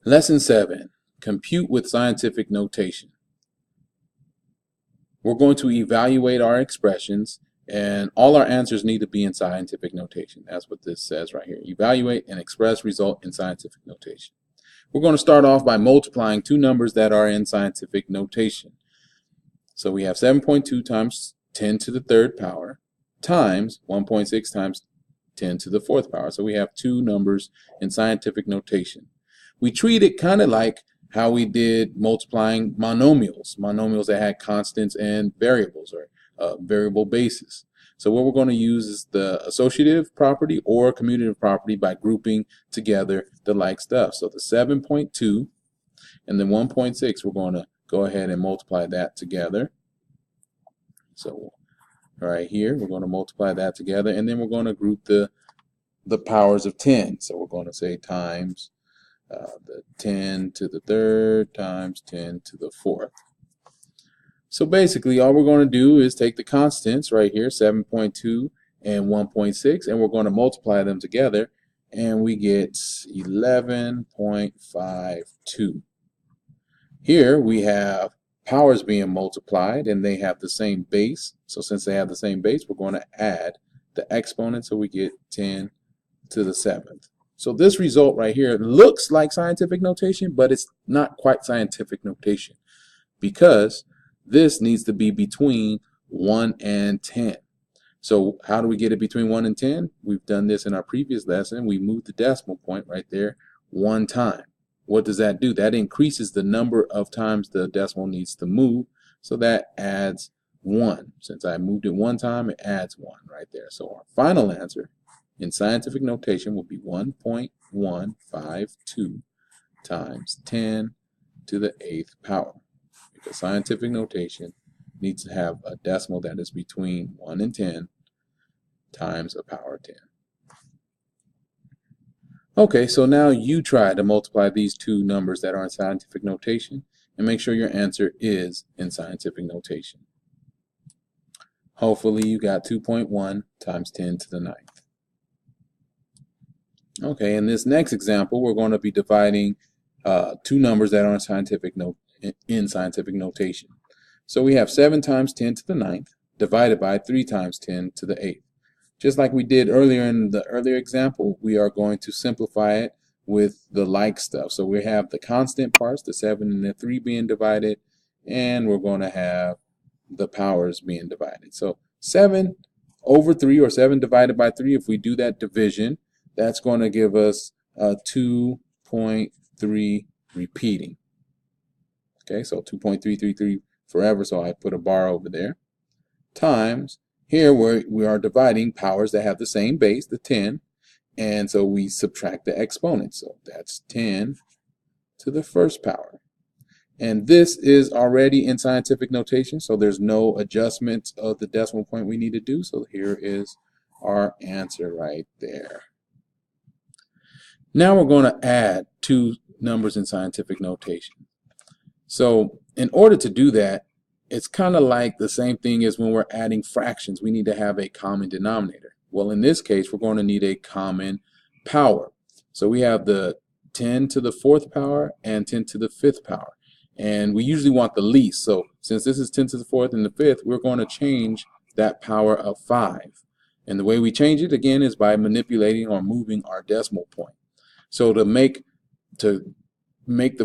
Lesson 7, Compute with Scientific Notation. We're going to evaluate our expressions, and all our answers need to be in scientific notation. That's what this says right here. Evaluate and express result in scientific notation. We're going to start off by multiplying two numbers that are in scientific notation. So we have 7.2 times 10 to the third power times 1.6 times 10 to the fourth power. So we have two numbers in scientific notation. We treat it kind of like how we did multiplying monomials that had constants and variables, or variable bases. So what we're going to use is the associative property or commutative property by grouping together the like stuff. So the 7.2 and the 1.6, we're going to go ahead and multiply that together. So right here, we're going to multiply that together, and then we're going to group the powers of 10. So we're going to say times the 10 to the third times 10 to the fourth. So basically all we're going to do is take the constants right here, 7.2 and 1.6, and we're going to multiply them together, and we get 11.52. Here we have powers being multiplied, and they have the same base. So since they have the same base, we're going to add the exponent, so we get 10 to the seventh. So this result right here looks like scientific notation, but it's not quite scientific notation, because this needs to be between 1 and 10. So how do we get it between 1 and 10? We've done this in our previous lesson. We moved the decimal point right there one time. What does that do? That increases the number of times the decimal needs to move. So that adds 1. Since I moved it one time, it adds 1 right there. So our final answer in scientific notation will be 1.152 times 10 to the 8th power. Because scientific notation needs to have a decimal that is between 1 and 10 times a power of 10. Okay, so now you try to multiply these two numbers that are in scientific notation and make sure your answer is in scientific notation. Hopefully you got 2.1 times 10 to the 9th. Okay, in this next example, we're going to be dividing two numbers that are in scientific notation. So we have 7 times 10 to the 9th divided by 3 times 10 to the 8th. Just like we did earlier in the earlier example, we are going to simplify it with the like stuff. So we have the constant parts, the 7 and the 3 being divided, and we're going to have the powers being divided. So 7 over 3, or 7 divided by 3, if we do that division, that's going to give us 2.3 repeating. Okay, so 2.333 forever, so I put a bar over there, times, here we are dividing powers that have the same base, the 10, and so we subtract the exponent. So that's 10 to the first power. And this is already in scientific notation, so there's no adjustment of the decimal point we need to do. So here is our answer right there. Now we're going to add two numbers in scientific notation. So in order to do that, it's kind of like the same thing as when we're adding fractions. We need to have a common denominator. Well, in this case, we're going to need a common power. So we have the 10 to the fourth power and 10 to the fifth power. And we usually want the least. So since this is 10 to the fourth and the fifth, we're going to change that power of 5. And the way we change it, again, is by manipulating or moving our decimal point. So to make the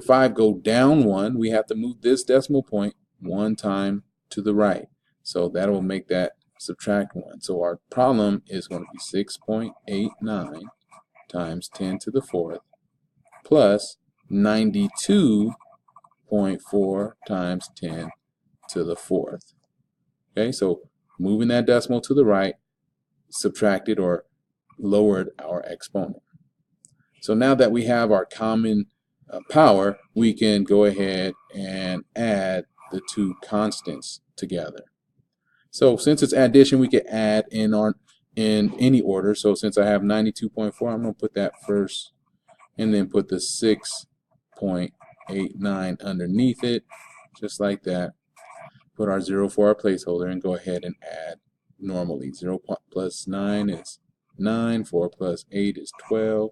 5 go down 1, we have to move this decimal point 1 time to the right. So that will make that subtract 1. So our problem is going to be 6.89 times 10 to the fourth plus 92.4 times 10 to the fourth. Okay, so moving that decimal to the right, subtracted or lowered our exponent. So now that we have our common power, we can go ahead and add the two constants together. So since it's addition, we can add in any order. So since I have 92.4, I'm going to put that first and then put the 6.89 underneath it, just like that. Put our 0 for our placeholder and go ahead and add normally. 0 plus 9 is 9, 4 plus 8 is 12,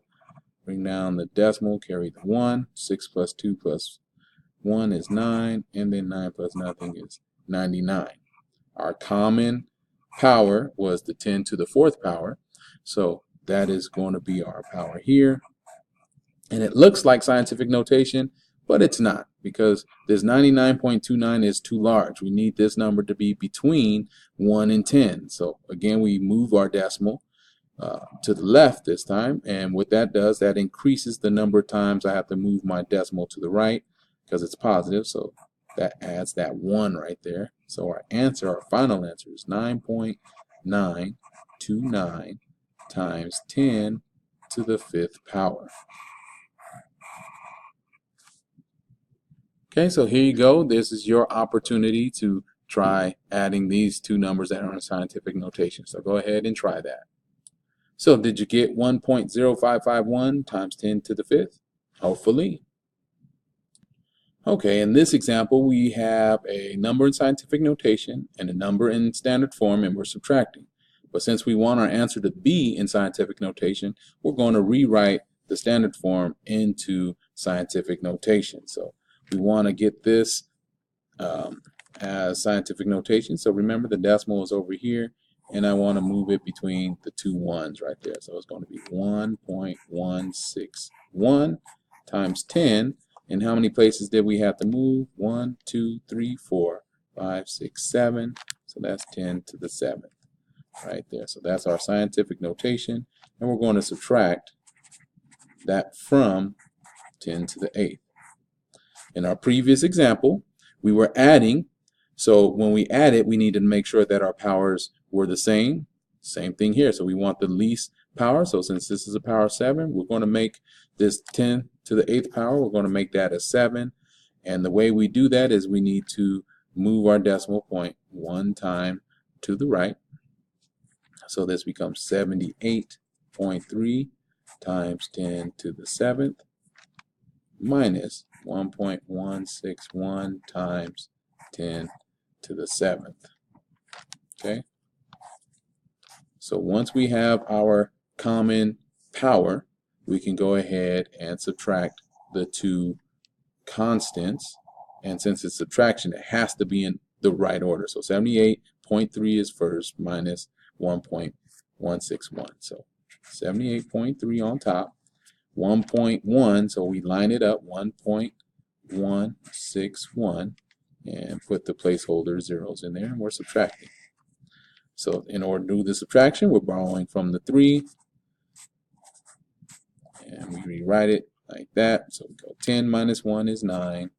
Bring down the decimal, carry the 1. 6 plus 2 plus 1 is 9, and then 9 plus nothing is 99. Our common power was the 10 to the 4th power, so that is going to be our power here. And it looks like scientific notation, but it's not, because this 99.29 is too large. We need this number to be between 1 and 10. So again, we move our decimal to the left this time, and what that does, that increases the number of times I have to move my decimal to the right because it's positive, so that adds that 1 right there. So our answer, our final answer, is 9.929 times 10 to the 5th power. Okay, so here you go. This is your opportunity to try adding these two numbers that are in scientific notation. So go ahead and try that. So did you get 1.0551 times 10 to the 5th? Hopefully. Okay, in this example, we have a number in scientific notation and a number in standard form, and we're subtracting. But since we want our answer to be in scientific notation, we're going to rewrite the standard form into scientific notation. So we want to get this as scientific notation. So remember, the decimal is over here, and I want to move it between the two ones right there. So it's going to be 1.161 times 10. And how many places did we have to move? 1, 2, 3, 4, 5, 6, 7. So that's 10 to the 7th right there. So that's our scientific notation. And we're going to subtract that from 10 to the 8th. In our previous example, we were adding. So when we added, we needed to make sure that our powers were the same. Same thing here. So we want the least power. So since this is a power 7, we're going to make this 10 to the 8th power. We're going to make that a 7. And the way we do that is we need to move our decimal point 1 time to the right. So this becomes 78.3 times 10 to the 7th minus 1.161 times 10 to the 7th. Okay. So once we have our common power, we can go ahead and subtract the two constants. And since it's subtraction, it has to be in the right order. So 78.3 is first minus 1.161. So 78.3 on top, 1.1, so we line it up, 1.161, and put the placeholder zeros in there, and we're subtracting. So in order to do the subtraction, we're borrowing from the 3, and we rewrite it like that. So we go 10 minus 1 is 9,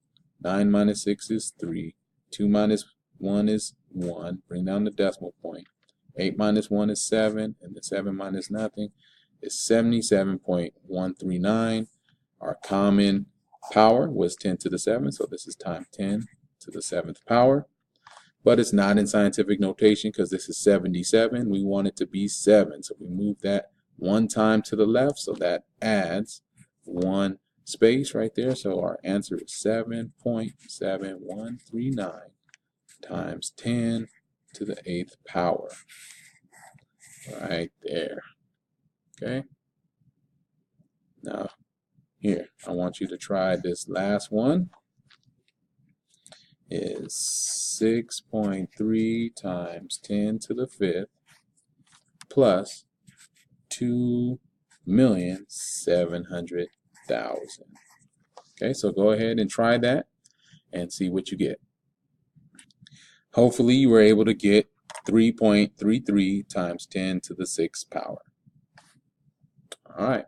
9 minus 6 is 3, 2 minus 1 is 1, bring down the decimal point, 8 minus 1 is 7, and the 7 minus nothing is 77.139. Our common power was 10 to the 7th, so this is times 10 to the 7th power. But it's not in scientific notation because this is 77. We want it to be 7, so we move that 1 time to the left, so that adds 1 space right there. So our answer is 7.7139 times 10 to the 8th power right there. Okay. Now here, I want you to try this last one. Is 6.3 times 10 to the 5th plus 2,700,000. Okay, so go ahead and try that and see what you get. Hopefully you were able to get 3.33 times 10 to the 6th power. All right.